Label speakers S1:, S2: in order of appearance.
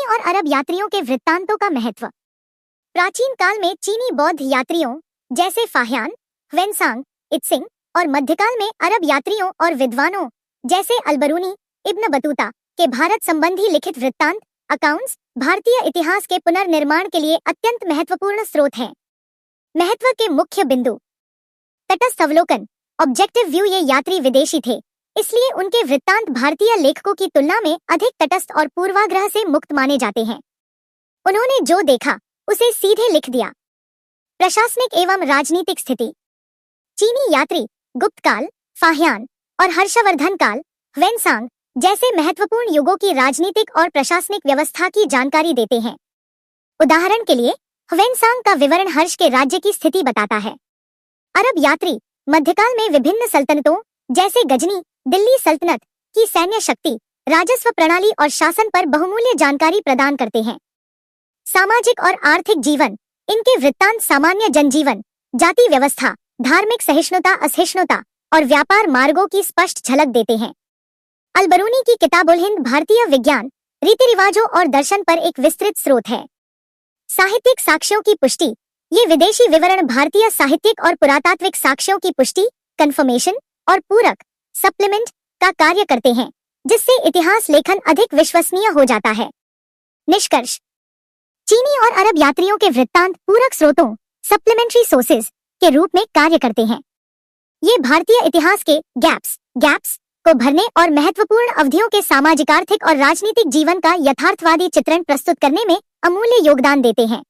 S1: चीनी और अरब यात्रियों के वृत्तांतों का महत्व। प्राचीन काल में चीनी बौद्ध यात्रियों जैसे फाह्यान, ह्वेनसांग, इत्सिंग और मध्यकाल में अरब यात्रियों और विद्वानों जैसे अलबरूनी, इब्न बतूता के भारत संबंधी लिखित वृत्तांत अकाउंट्स भारतीय इतिहास के पुनर्निर्माण के लिए अत्यंत महत्वपूर्ण स्रोत हैं। महत्व के मुख्य बिंदु। तटस्थ अवलोकन ऑब्जेक्टिव व्यू। ये यात्री विदेशी थे, इसलिए उनके वृत्तांत भारतीय लेखकों की तुलना में अधिक तटस्थ और पूर्वाग्रह से मुक्त माने जाते हैं। उन्होंने जो देखा उसे सीधे लिख दिया। प्रशासनिक एवं राजनीतिक स्थिति। चीनी यात्री गुप्त काल, फाह्यान और हर्षवर्धन काल, ह्वेनसांग जैसे महत्वपूर्ण युगों की राजनीतिक और प्रशासनिक व्यवस्था की जानकारी देते हैं। उदाहरण के लिए ह्वेनसांग का विवरण हर्ष के राज्य की स्थिति बताता है। अरब यात्री मध्यकाल में विभिन्न सल्तनतों जैसे गजनी, दिल्ली सल्तनत की सैन्य शक्ति, राजस्व प्रणाली और शासन पर बहुमूल्य जानकारी प्रदान करते हैं। सामाजिक और आर्थिक जीवन। इनके वृत्तांत सामान्य जनजीवन, जाति व्यवस्था, धार्मिक सहिष्णुता असहिष्णुता और व्यापार मार्गों की स्पष्ट झलक देते हैं। अलबरूनी की किताबुल हिंद भारतीय विज्ञान, रीति रिवाजों और दर्शन पर एक विस्तृत स्रोत है। साहित्यिक साक्ष्यों की पुष्टि। ये विदेशी विवरण भारतीय साहित्यिक और पुरातात्विक साक्ष्यों की पुष्टि, कंफर्मेशन और पूरक सप्लीमेंट का कार्य करते हैं, जिससे इतिहास लेखन अधिक विश्वसनीय हो जाता है। निष्कर्ष। चीनी और अरब यात्रियों के वृत्तांत पूरक स्रोतों सप्लीमेंट्री सोर्सेज के रूप में कार्य करते हैं। ये भारतीय इतिहास के गैप्स को भरने और महत्वपूर्ण अवधियों के सामाजिक, आर्थिक और राजनीतिक जीवन का यथार्थवादी चित्रण प्रस्तुत करने में अमूल्य योगदान देते हैं।